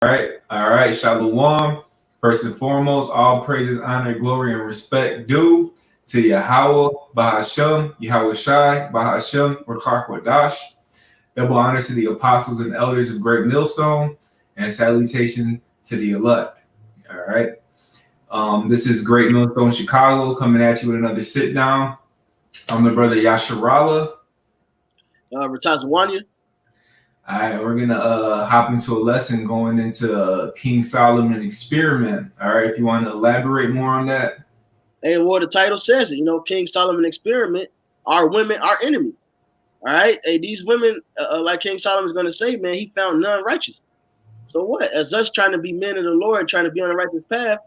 All right. Shalom. First and foremost, all praises, honor, glory, and respect due to Yahweh, Bahashem, Yahweh Shai, Bahashem, Rakar Wadash. Double honors to the apostles and elders of Great Millstone, and salutation to the elect. All right. This is Great Millstone Chicago coming at you with another sit down. I'm the brother Yasharala. Ratazawanya. All right, we're gonna hop into a lesson going into King Solomon experiment. All right, if you want to elaborate more on that. And what the title says it, King Solomon experiment, are women our enemy? All right, hey, these women, like King Solomon is gonna say, man, he found none righteous. So what? As us trying to be men of the Lord, trying to be on the righteous path,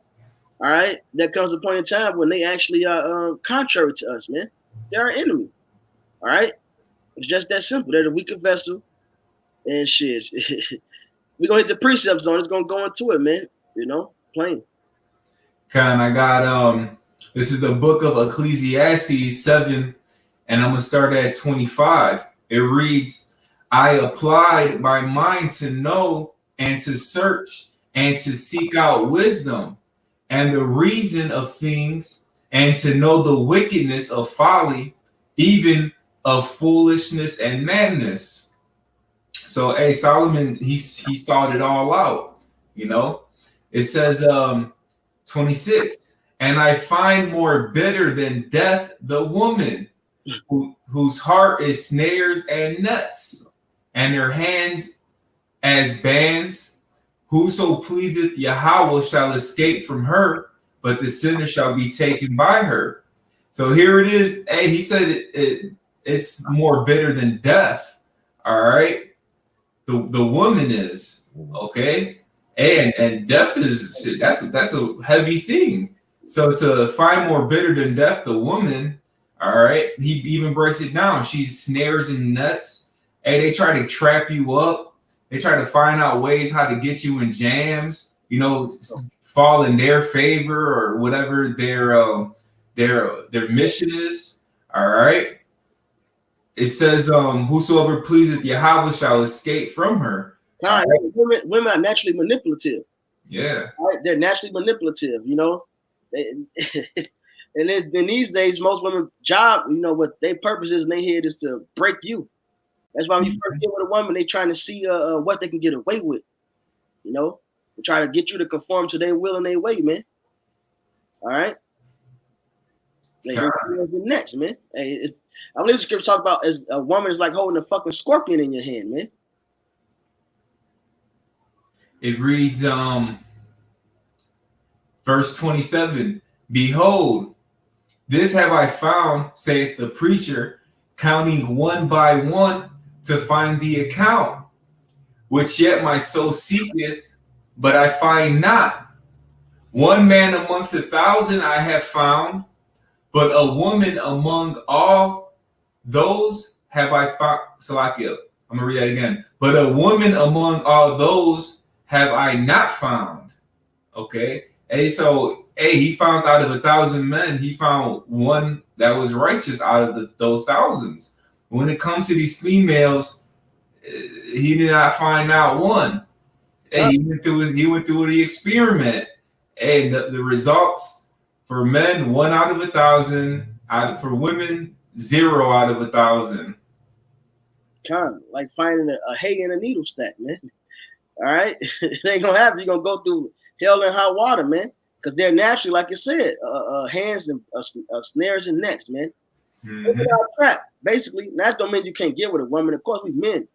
all right, there comes a point in time when they actually are contrary to us, man. They're our enemy. All right, it's just that simple. They're the weaker vessel. And shit, we're gonna hit the precept zone. It's gonna go into it, man. Plain. Kind I got this is the book of Ecclesiastes 7, and I'm gonna start at 25. It reads, I applied my mind to know and to search and to seek out wisdom and the reason of things, and to know the wickedness of folly, even of foolishness and madness. So, hey, Solomon, he sought it all out. It says 26, and I find more bitter than death the woman whose heart is snares and nets, and her hands as bands. Whoso pleaseth Yahweh shall escape from her, but the sinner shall be taken by her. So here it is. Hey, he said it's more bitter than death. All right. The woman is okay, and death is that's a heavy thing. So to find more bitter than death, the woman, all right, he even breaks it down. She's snares and nets, and they try to trap you up. They try to find out ways how to get you in jams, fall in their favor or whatever their mission is. All right. It says, whosoever pleaseth Yahweh shall escape from her. Right. Women are naturally manipulative. Yeah. Right? They're naturally manipulative, and then these days, most women's job, what their purpose is in their head is to break you. That's why when you first get with a woman, they trying to see what they can get away with. They try to get you to conform to their will and their way, man. All right. Next, man. Hey, I believe the scripture talk about as a woman is like holding a fucking scorpion in your hand, man. It reads, verse 27, behold, this have I found, saith the preacher, counting one by one to find the account, which yet my soul seeketh, but I find not. One man amongst 1,000 I have found, but a woman among all those have I found. Salakia, I'm gonna read that again. But a woman among all those have I not found. Okay. He found out of 1,000 men, he found one that was righteous out of those thousands. When it comes to these females, he did not find out one. He went through the experiment. The results for men, 1 out of 1,000. For women, 0 out of 1,000. Kind of like finding a hay in a needle stack, man. All right, it ain't gonna happen. You're gonna go through hell and hot water, man, because they're naturally, like you said, hands and snares and nets, man. Mm-hmm. Trap, basically. That don't mean you can't get with a woman. Of course, we men.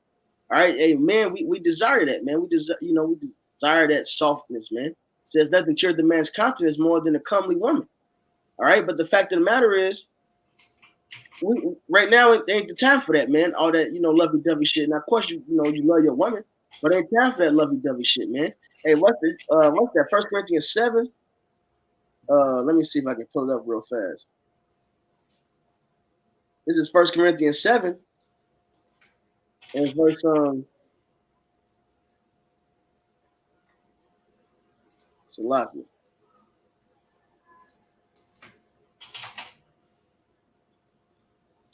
All right, hey, men, we desire that, man. We desire that softness, man. It says nothing cheers the man's countenance more than a comely woman. All right, but the fact of the matter is, right now it ain't the time for that, man. All that lovey-dovey shit. Now, of course, you love your woman, but it ain't time for that lovey-dovey shit, man. Hey, what's that? 1 Corinthians 7. Let me see if I can pull it up real fast. This is 1 Corinthians 7, and verse Salakia.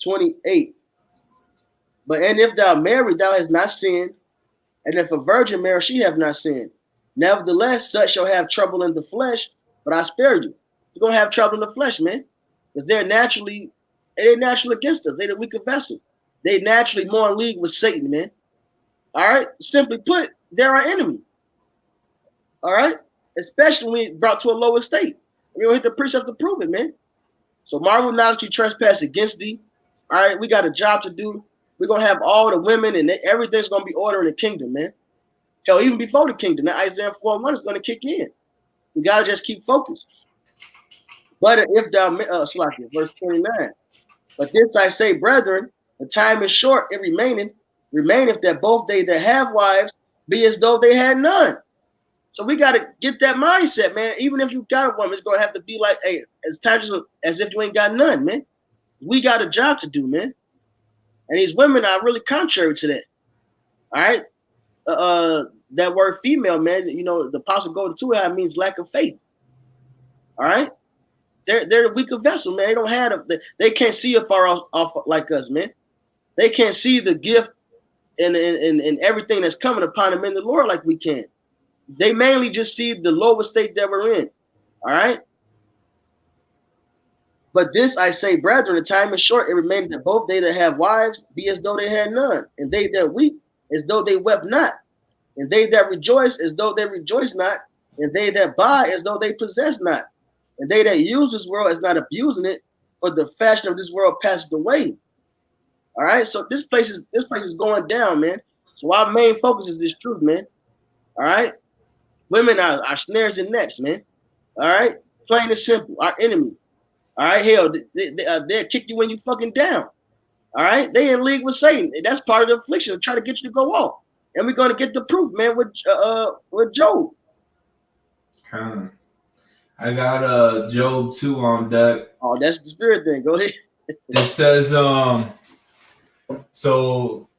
28. And if thou marry, thou hast not sinned, and if a virgin marry, she have not sinned. Nevertheless, such shall have trouble in the flesh, but I spare you. You're gonna have trouble in the flesh, man, because they're natural against us. They're the weaker vessel. They naturally more in league with Satan, man. All right. Simply put, they're our enemy. All right. Especially when brought to a lower state. We don't hit the precept to prove it, man. So marvel not that you trespass against thee. All right. We got a job to do. We're gonna have all the women and everything's gonna be order in the kingdom, man. Hell, even before the kingdom, now Isaiah 4:1 is gonna kick in. We gotta just keep focused. But if thou verse 29. But this I say, brethren, the time is short, it remaineth that both they that have wives be as though they had none. So we got to get that mindset, man. Even if you got a woman, it's going to have to be like, hey, as if you ain't got none, man. We got a job to do, man. And these women are really contrary to that. All right? That word female, man, you know, the apostle go to it means lack of faith. All right? They're the weaker vessel, man. They don't have they can't see afar off like us, man. They can't see the gift and everything that's coming upon them in the Lord like we can. They mainly just see the lower state that we're in. All right. But this I say, brethren, the time is short. It remains that both they that have wives be as though they had none, and they that weep as though they wept not, and they that rejoice as though they rejoice not, and they that buy as though they possess not, and they that use this world as not abusing it, for the fashion of this world passed away. All right. So this place is going down, man. So our main focus is this truth, man. All right. Women are snares and nets, man. All right. Plain and simple. Our enemy. All right. Hell, they'll kick you when you fucking down. All right. They in league with Satan. That's part of the affliction to try to get you to go off. And we're going to get the proof, man, with Job. I got Job 2 on deck. Oh, that's the spirit thing. Go ahead. It says, so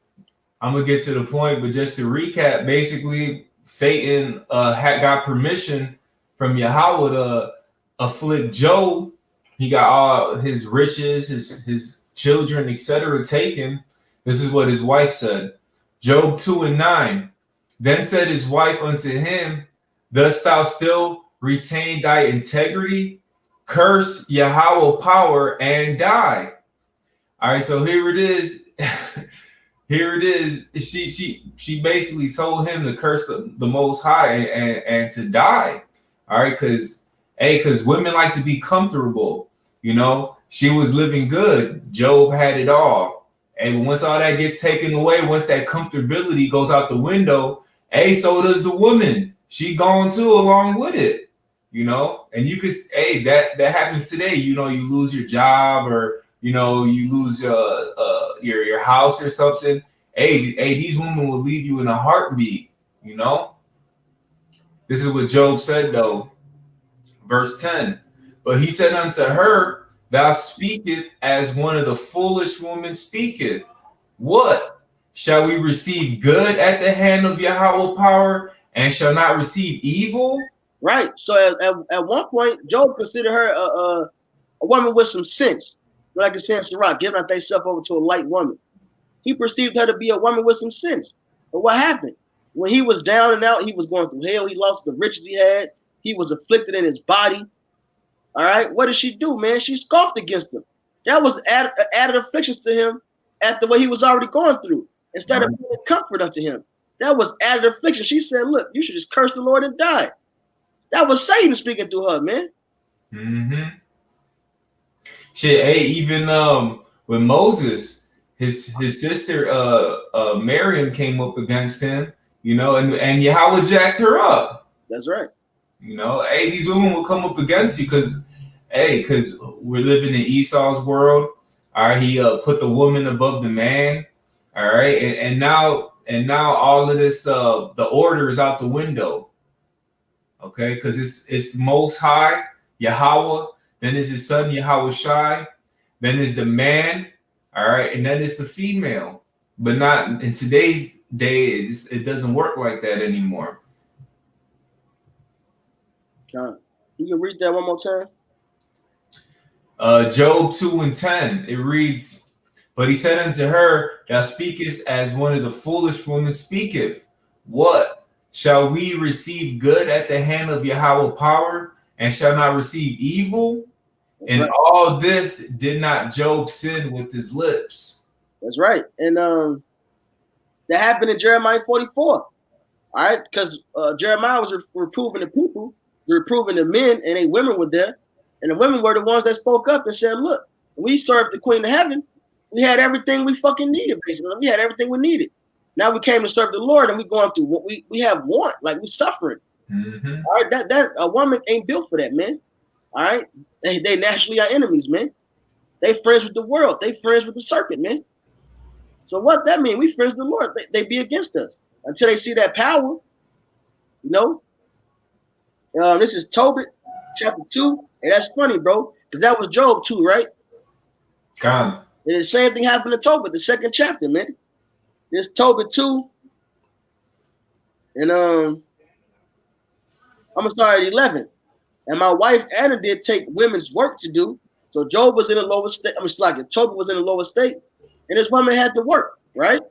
I'm gonna get to the point, but just to recap, basically Satan had got permission from Yahweh to afflict Job. He got all his riches, his children, etc. taken. This is what his wife said. Job 2:9. Then said his wife unto him, dost thou still retain thy integrity? Curse Yahweh power and die. All right, so here it is. Here it is. She basically told him to curse the Most High and to die. All right, because women like to be comfortable. You know, she was living good. Job had it all. And once all that gets taken away, once that comfortability goes out the window, so does the woman. She gone too along with it. You know, and you could that happens today. You know, you lose your job, or you know, you lose your house or something. These women will leave you in a heartbeat. You know, this is what Job said though, verse 10. But he said unto her, thou speakest as one of the foolish women speaketh. What? Shall we receive good at the hand of Yahweh power, and shall not receive evil? Right. So at one point, Job considered her a woman with some sense. Like it says in Sirach, giving out thyself over to a light woman. He perceived her to be a woman with some sense. But what happened? When he was down and out, he was going through hell. He lost the riches he had. He was afflicted in his body. All right. What did she do, man? She scoffed against him. That was added afflictions to him at the way he was already going through. Instead of being comfort unto him. That was added affliction. She said, look, you should just curse the Lord and die. That was Satan speaking to her, man. Mm-hmm. Shit, even with Moses, his sister Miriam came up against him, you know, and Yahweh jacked her up. That's right. You know, these women will come up against you because we're living in Esau's world. All right, he put the woman above the man. All right, and now all of this the order is out the window. Okay, because it's Most High, Yahweh, then is his son Yahweh Shai, then is the man, all right, and then it's the female. But not in today's day, it doesn't work like that anymore. John, you can read that one more time. Job 2:10, it reads, but he said unto her, thou speakest as one of the foolish women speaketh. What? Shall we receive good at the hand of Yahweh power, and shall not receive evil? And right. all this did not Job sin with his lips. That's right. And that happened in Jeremiah 44. All right, because Jeremiah was reproving the people, reproving the men, and the women were there. And the women were the ones that spoke up and said, look, we served the Queen of Heaven. We had everything we fucking needed, basically. We had everything we needed. Now we came to serve the Lord, and we're going through what we have want, like we're suffering. Mm-hmm. All right, that a woman ain't built for that, man. All right, they naturally are enemies, man. They friends with the world. They friends with the serpent, man. So what that mean? We friends with the Lord. They be against us until they see that power. You know. This is Tobit chapter 2, and that's funny, bro, because that was Job 2, right? Gone. And the same thing happened to Tobit, the second chapter, man. This Tobit 2, and I'm gonna start at 11. And my wife Anna did take women's work to do. So Job was in a lower state. Tobit was in a lower state, and this woman had to work, right?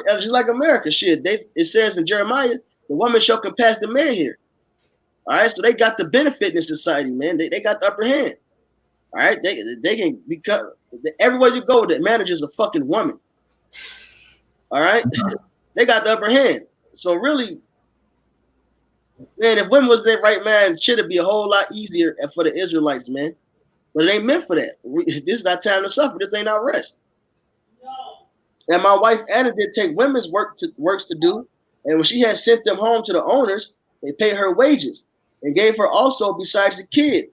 Just like America, shit. It says in Jeremiah, the woman shall compass the man here. All right, so they got the benefit in society, man. They got the upper hand. All right, they can because everywhere you go, the manager's a fucking woman. All right, they got the upper hand. So really, man, if women was their right, man, shit'd be a whole lot easier for the Israelites, man. But it ain't meant for that. This is not time to suffer. This ain't our rest. No. And my wife Anna did take women's works to do, and when she had sent them home to the owners, they paid her wages and gave her also besides the kid.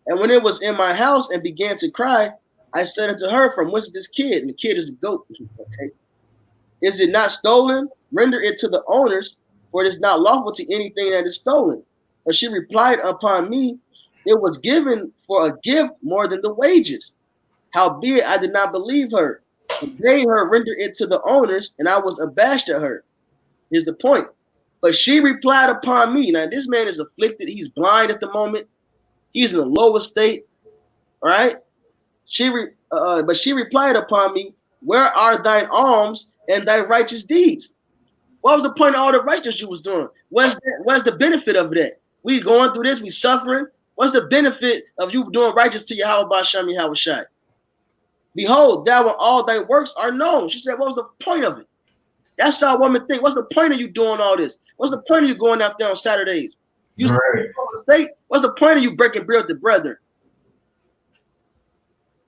And when it was in my house and began to cry, I said unto her, from whence is this kid? And the kid is a goat. Okay. Is it not stolen? Render it to the owners, for it is not lawful to anything that is stolen. But she replied upon me, it was given for a gift more than the wages. Howbeit I did not believe her. And bade her render it to the owners, and I was abashed at her. Here's the point. But she replied upon me. Now this man is afflicted. He's blind at the moment. He's in a lower state. All right. But she replied upon me, where are thine alms and thy righteous deeds? What was the point of all the righteousness you was doing? What's the benefit of that? We going through this, we suffering. What's the benefit of you doing righteous to Yahweh Basham Yahweh Shai? Behold, thou and all thy works are known. She said, what was the point of it? That's how women think. What's the point of you doing all this? What's the point of you going out there on Saturdays? You right. What's the point of you breaking bread with the brethren?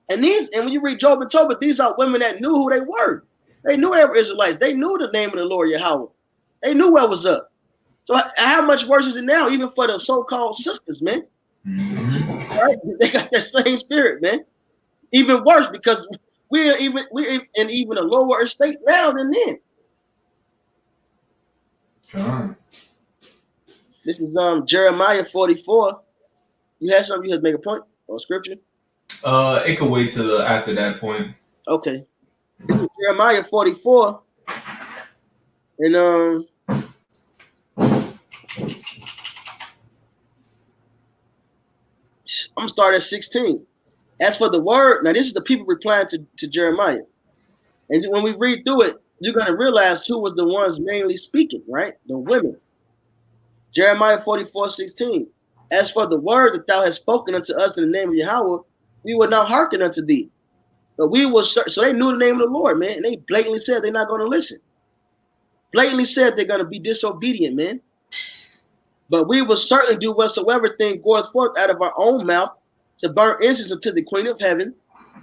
And when you read Job and Tobit, these are women that knew who they were. They knew they were Israelites. They knew the name of the Lord Yahweh. They knew what was up. So how much worse is it now, even for the so-called sisters, man? Mm-hmm. Right? They got that same spirit, man. Even worse because we're in even a lower estate now than then. God. This is Jeremiah 44. You had something you had to make a point or scripture? It could wait till after that point. Okay. This is Jeremiah 44. And I'm gonna start at 16. As for the word, now this is the people replying to Jeremiah. And when we read through it, you're gonna realize who was the ones mainly speaking, right? The women. Jeremiah 44:16. As for the word that thou hast spoken unto us in the name of Yahweh, we will not hearken unto thee. But we will so they knew the name of the Lord, man, and they blatantly said they're not going to listen. Blatantly said they're going to be disobedient, man. But we will certainly do whatsoever thing goeth forth out of our own mouth to burn incense unto the Queen of Heaven,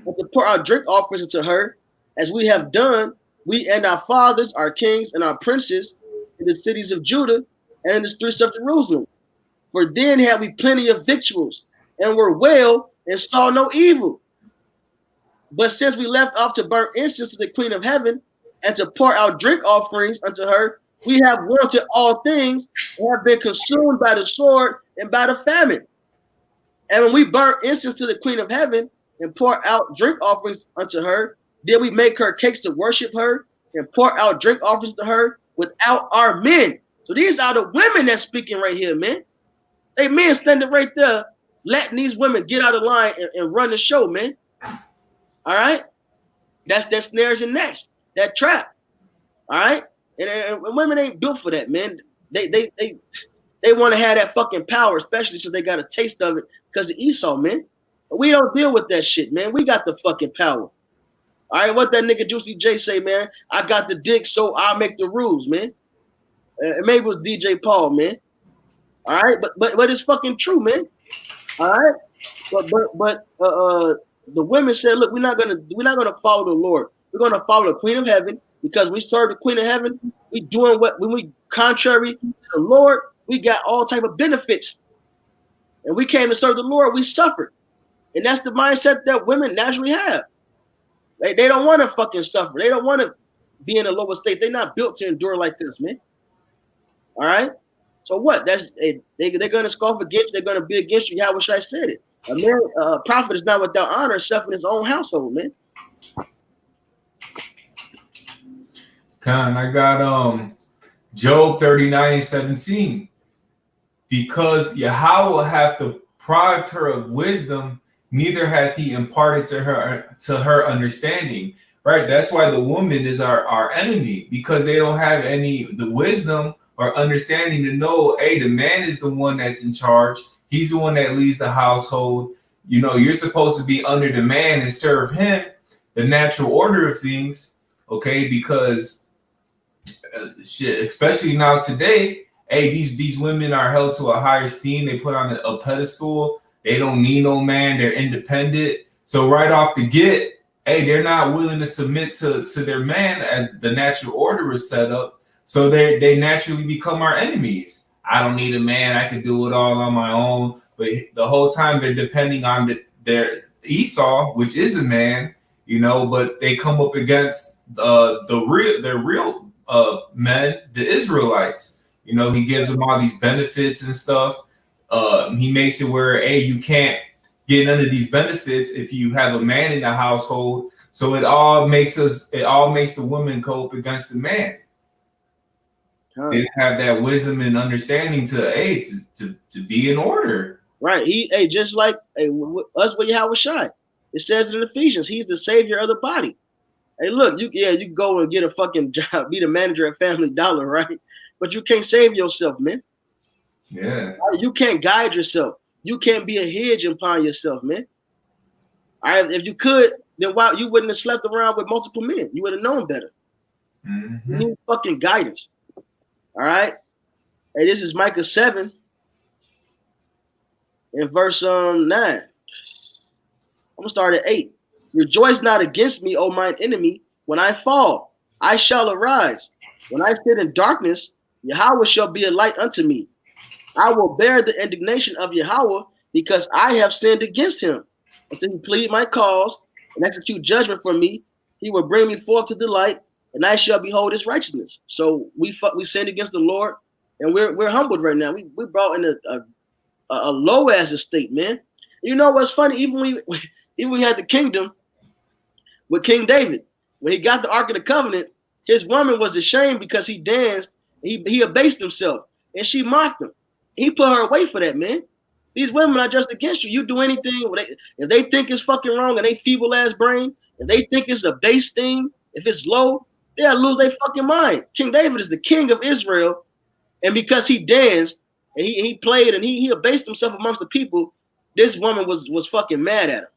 and to pour our drink offerings unto her, as we have done, we and our fathers, our kings, and our princes in the cities of Judah and in the streets of Jerusalem. For then had we plenty of victuals, and were well, and saw no evil. But since we left off to burn incense to the Queen of Heaven, and to pour out drink offerings unto her, we have wanted all things, and have been consumed by the sword and by the famine. And when we burn incense to the Queen of Heaven, and pour out drink offerings unto her, did we make her cakes to worship her, and pour out drink offerings to her without our men? So these are the women that's speaking right here, man. They men standing right there, letting these women get out of line and run the show, man. All right? That's that snares and nets, that trap. All right? And women ain't built for that, man. they want to have that fucking power, especially since they got a taste of it because of Esau, man. We don't deal with that shit, man. We got the fucking power. All right, what that nigga Juicy J say, man? I got the dick, so I'll make the rules, man. Maybe it was DJ Paul, man. All right, but it's fucking true, man. All right, but the women said, look, we're not gonna follow the Lord. We're gonna follow the Queen of Heaven because we serve the Queen of Heaven. We doing what when we contrary to the Lord, we got all type of benefits, and we came to serve the Lord. We suffered, and that's the mindset that women naturally have. They don't want to fucking suffer. They don't want to be in a lower state. They're not built to endure like this, man. All right. So what? They're gonna scoff against you. They're gonna be against you. How I said it? A man, a prophet is not without honor, except in his own household, man. I got Job 39:17. Because Yahweh hath deprived her of wisdom, neither hath he imparted to her understanding. Right? That's why the woman is our enemy, because they don't have the wisdom or understanding to know, hey, the man is the one that's in charge. He's the one that leads the household. You know, you're supposed to be under the man and serve him, the natural order of things. Okay, because shit, especially now today, hey, these women are held to a higher esteem. They put on a pedestal. They don't need no man. They're independent. So right off the get, hey, they're not willing to submit to their man as the natural order is set up. So they naturally become our enemies. I don't need a man. I can do it all on my own. But the whole time they're depending on their Esau, which is a man, you know. But they come up against their real men, the Israelites. You know, he gives them all these benefits and stuff. He makes it where, hey, you can't get none of these benefits if you have a man in the household. So it all makes the woman go up against the man. They have that wisdom and understanding to be in order. Right. Just like us with Yahweh Shai. It says in Ephesians, he's the savior of the body. Hey, look, you can go and get a fucking job, be the manager at Family Dollar, right? But you can't save yourself, man. Yeah. You can't guide yourself. You can't be a hedge upon yourself, man. All right. If you could, then why you wouldn't have slept around with multiple men? You would have known better. Mm-hmm. You need fucking guidance. All right. Hey, this is Micah 7 in verse 9. I'm gonna start at 8. Rejoice not against me, O mine enemy. When I fall, I shall arise. When I sit in darkness, Yahweh shall be a light unto me. I will bear the indignation of Yahweh because I have sinned against him. Until he plead my cause and execute judgment for me, he will bring me forth to the light, and I shall behold his righteousness. So we sinned against the Lord, and we're humbled right now. We brought in a low ass estate, man. You know what's funny? Even when we had the kingdom with King David, when he got the Ark of the Covenant, his woman was ashamed because he danced. He abased himself, and she mocked him. He put her away for that, man. These women are just against you. You do anything if they think it's fucking wrong and they feeble ass brain, if they think it's a base thing, if it's low, they'll lose their fucking mind. King David is the king of Israel, and because he danced and he played and he abased himself amongst the people, this woman was fucking mad at him.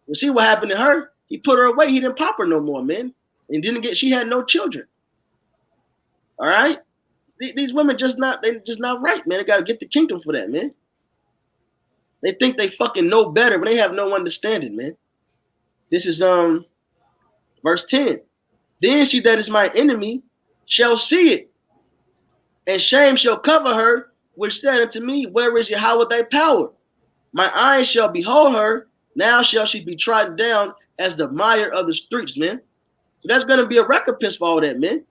You see what happened to her? He put her away. He didn't pop her no more, man, and she had no children. All right, these women they're just not right, man. They gotta get the kingdom for that, man. They think they fucking know better, but they have no understanding, man. This is verse 10. Then she that is my enemy shall see it, and shame shall cover her, which said unto me, where is Yahweh thy power? My eyes shall behold her, now shall she be trodden down as the mire of the streets, man. So that's going to be a recompense for all that, man.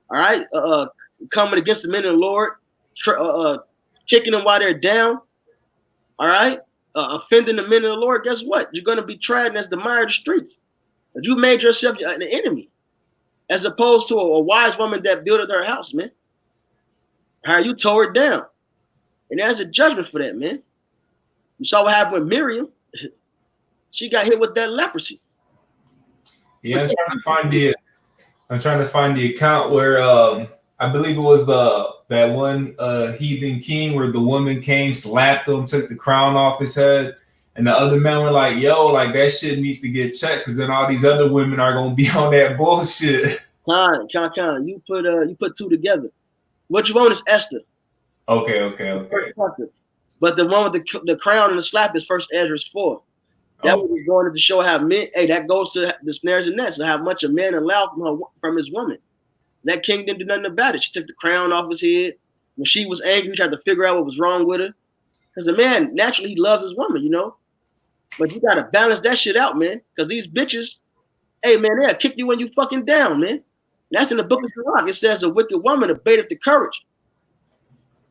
All right, coming against the men of the Lord, kicking them while they're down. All right, offending the men of the Lord. Guess what? You're going to be trodden as the mire of the streets. But you made yourself an enemy, as opposed to a wise woman that built her house, man. All right, you tore it down, and there's a judgment for that, man. You saw what happened with Miriam. She got hit with that leprosy. Yeah, I'm trying to find the account where I believe it was that one heathen king where the woman came, slapped him, took the crown off his head, and the other men were like, "Yo, like that shit needs to get checked, because then all these other women are gonna be on that bullshit." Con. You put two together. What you want is Esther. Okay. But the one with the crown and the slap is First Ezra 4. That was going to show how men. Hey, that goes to the snares and nets, and how much a man allowed from his woman. That king didn't do nothing about it. She took the crown off his head. When she was angry, he tried to figure out what was wrong with her. Because the man, naturally, he loves his woman, you know? But you got to balance that shit out, man. Because these bitches, hey, man, they'll kick you when you fucking down, man. And that's in the book of Sirach. It says the wicked woman abated the courage.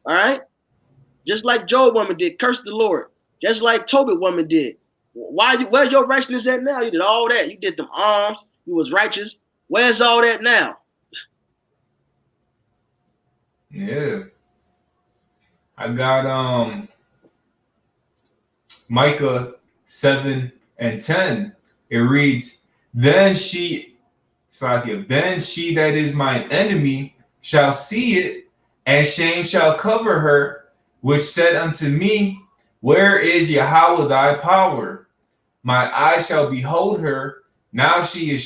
All right? Just like Job woman did, curse the Lord. Just like Tobit woman did. Where's your righteousness at now? You did all that. You did them alms. You was righteous. Where's all that now? Yeah. I got Micah 7:10. It reads, then she that is mine enemy shall see it, and shame shall cover her, which said unto me, where is Yahweh thy power? My eye shall behold her. Now shall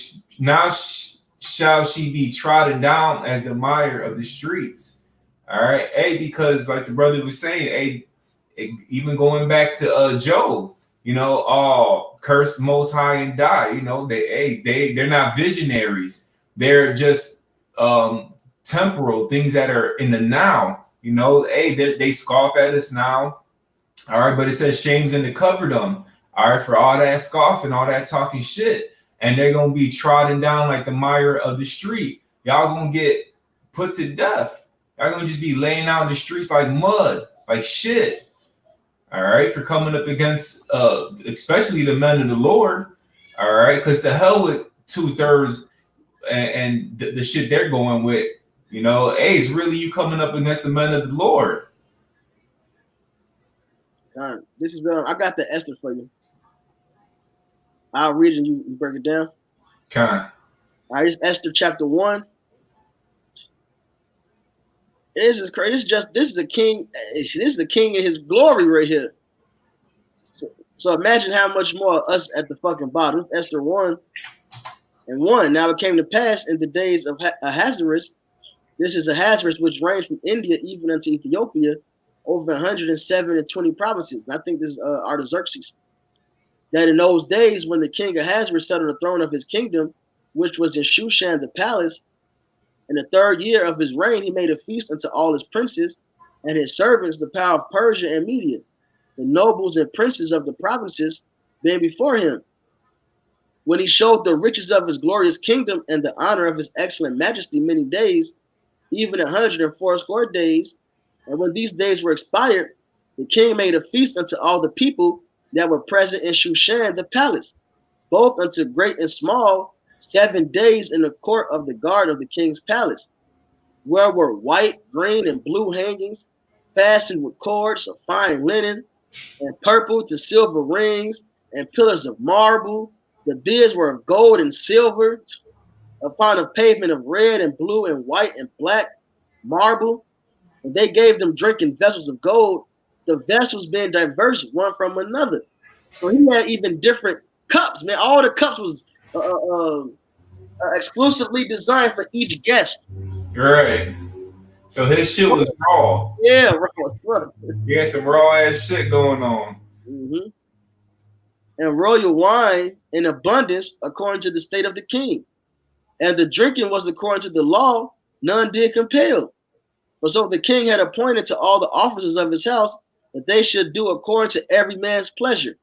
she be trodden down as the mire of the streets. All right. Hey, because like the brother was saying, hey, even going back to Job, you know, curse most high and die. You know, they're not visionaries. They're just temporal things that are in the now. You know, hey, they scoff at us now. All right, but it says shame's going to cover them. All right, for all that scoffing, all that talking shit, and they're gonna be trodden down like the mire of the street. Y'all gonna get put to death. Y'all gonna just be laying out in the streets like mud, like shit. All right, for coming up against especially the men of the Lord. All right, because to hell with 2/3 and the shit they're going with. You know, hey, it's really you coming up against the men of the Lord. This is I got the Esther for you. I'll read and you break it down. Okay. All right, it's Esther chapter 1. This is crazy. This is the king. This is the king in his glory right here. So imagine how much more us at the fucking bottom. Esther 1:1. Now it came to pass in the days of Ahasuerus. This is Ahasuerus, which reigned from India even unto Ethiopia, over 120 provinces. And I think this is Artaxerxes. That in those days, when the king Ahasuerus sat on the throne of his kingdom, which was in Shushan the palace, in the 3rd year of his reign, he made a feast unto all his princes and his servants, the power of Persia and Media, the nobles and princes of the provinces being before him. When he showed the riches of his glorious kingdom and the honor of his excellent majesty many days, even 180 days, and when these days were expired, the king made a feast unto all the people that were present in Shushan the palace, both unto great and small, 7 days in the court of the guard of the king's palace, where were white, green, and blue hangings, fastened with cords of fine linen, and purple to silver rings, and pillars of marble. The biers were of gold and silver, upon a pavement of red and blue and white and black marble. And they gave them drinking vessels of gold, the vessels being diverse one from another. So he had even different cups, man. All the cups was exclusively designed for each guest. Right. So his shit was raw. Yeah, raw. He had some raw ass shit going on. Mm-hmm. And royal wine in abundance according to the state of the king. And the drinking was according to the law, none did compel. But so the king had appointed to all the officers of his house that they should do according to every man's pleasure.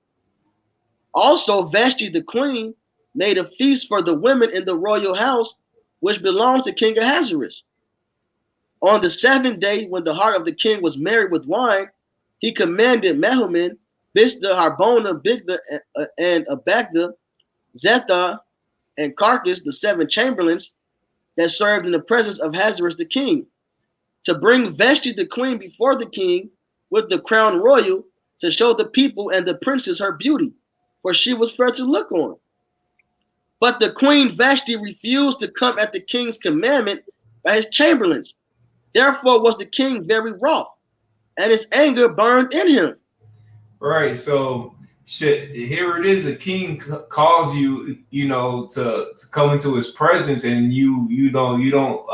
Also, Vashti the queen made a feast for the women in the royal house, which belonged to King Ahasuerus. On the 7th day, when the heart of the king was merry with wine, he commanded Mehuman, Biztha, Harbona, Bigtha, and Abagtha, Zethar, and Carcas, the 7 chamberlains that served in the presence of Ahasuerus the king, to bring Vashti the queen before the king with the crown royal, to show the people and the princes her beauty, for she was fair to look on. But the queen Vashti refused to come at the king's commandment by his chamberlains, Therefore was the king very wroth, and his anger burned in him. Right. So shit, here it is. The king calls you, you know, to come into his presence, and you don't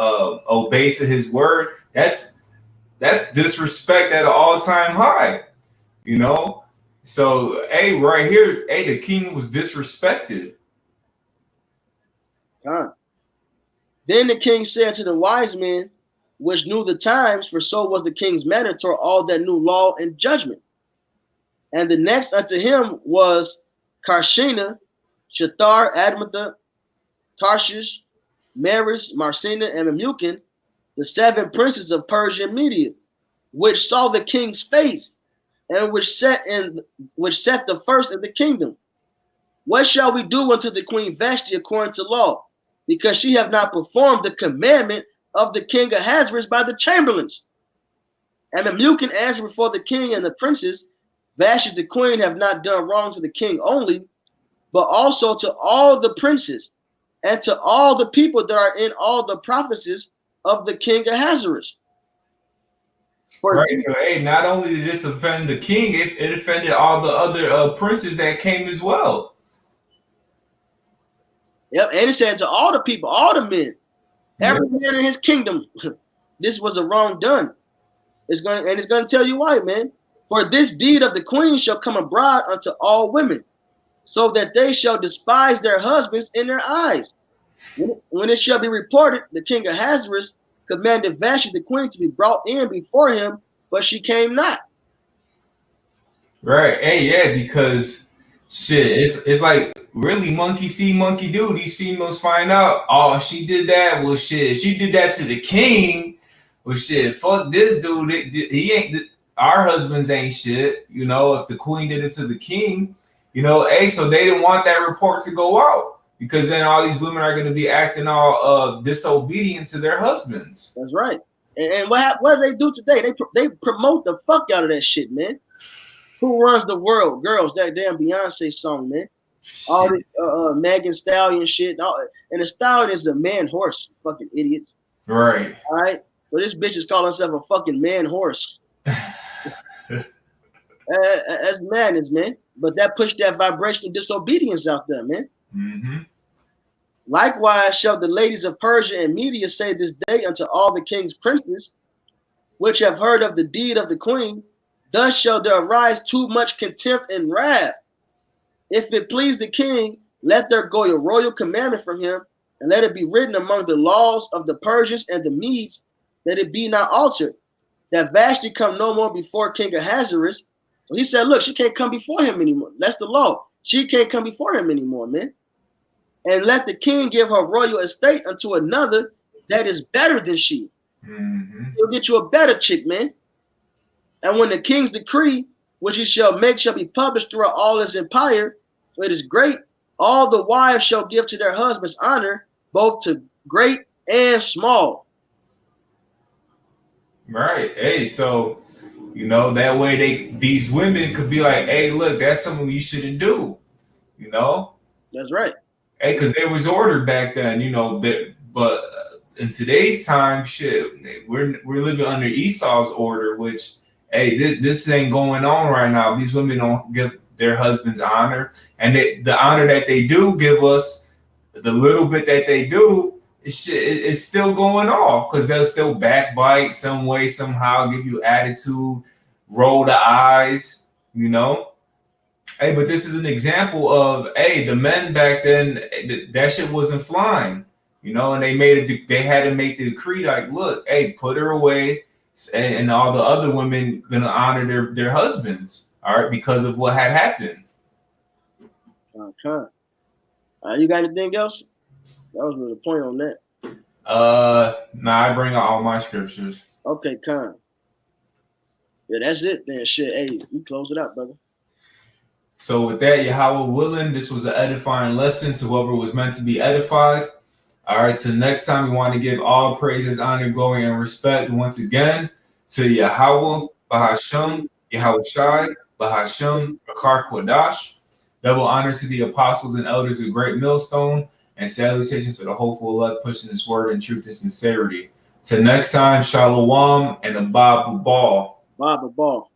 obey to his word. That's disrespect at an all-time high, you know. So right here, the king was disrespected. Then the king said to the wise men, which knew the times, for so was the king's manner toward all that knew law and judgment. And the next unto him was Karshena, Shethar, Admatha, Tarshish, Meres, Marsena, and Memucan, the 7 princes of Persia and Media, which saw the king's face, and which set the first in the kingdom. What shall we do unto the queen Vashti according to law? Because she have not performed the commandment of the king Ahasuerus by the chamberlains. And Memucan answered before the king and the princes, Vashti the queen have not done wrong to the king only, but also to all the princes and to all the people that are in all the prophecies of the king Ahasuerus. Right. So not only did this offend the king, it offended all the other princes that came as well. Yep, and it said to all the people, all the men, every man in his kingdom, this was a wrong done. It's going to tell you why, man. For this deed of the queen shall come abroad unto all women, so that they shall despise their husbands in their eyes. When it shall be reported, the king Ahasuerus commanded Vashti the queen to be brought in before him, but she came not. Right. Because shit, it's like really monkey see, monkey do. These females find out, oh, she did that. Well, shit, she did that to the king. Well, shit, fuck this dude. He ain't. Our husbands ain't shit. You know, if the queen did it to the king, you know, so they didn't want that report to go out, because then all these women are going to be acting all disobedient to their husbands. That's right. And what do they do today? They promote the fuck out of that shit, man. Who runs the world? Girls, that damn Beyonce song, man. All this Megan Stallion shit. And the stallion is the man horse, fucking idiot. Right. All right. But this bitch is calling herself a fucking man horse. That's madness, man. But that pushed that vibrational disobedience out there, man. Mm-hmm. Likewise shall the ladies of Persia and Media say this day unto all the king's princes, which have heard of the deed of the queen, thus shall there arise too much contempt and wrath. If it please the king, let there go a royal commandment from him, and let it be written among the laws of the Persians and the Medes, that it be not altered, that Vashti come no more before King Ahasuerus. So he said, look, she can't come before him anymore. That's the law. She can't come before him anymore, man. And let the king give her royal estate unto another that is better than she. Mm-hmm. He'll get you a better chick, man. And when the king's decree, which he shall make, shall be published throughout all his empire, for it is great, all the wives shall give to their husbands honor, both to great and small. Right. Hey, so, you know, that way these women could be like, hey, look, that's something you shouldn't do, you know? That's right. Hey, because it was ordered back then, you know, but in today's time, shit, we're living under Esau's order, which, hey, this ain't going on right now. These women don't give their husbands honor, and the honor that they do give us, the little bit that they do, it's still going off, because they'll still backbite some way, somehow, give you attitude, roll the eyes, you know. Hey, but this is an example of, hey, the men back then, that shit wasn't flying, you know, and they had to make the decree like, look, hey, put her away, and all the other women gonna honor their husbands, all right, because of what had happened. Okay. You got anything else? That was the point on that. Nah, I bring out all my scriptures. Okay, Con. Yeah, that's it then. Shit, hey, you close it up, brother. So with that, Yahweh willing, this was an edifying lesson to whoever was meant to be edified. All right, till next time, we want to give all praises, honor, glory, and respect once again to Yahweh, Bahasham, Yahweh Shai, Bahasham, Bakar Kodash. Double honor to the apostles and elders of Great Millstone, and salutations to the hopeful elect pushing this word in truth and sincerity. Till next time, Shalom and a Bob Ball. Bob a ball.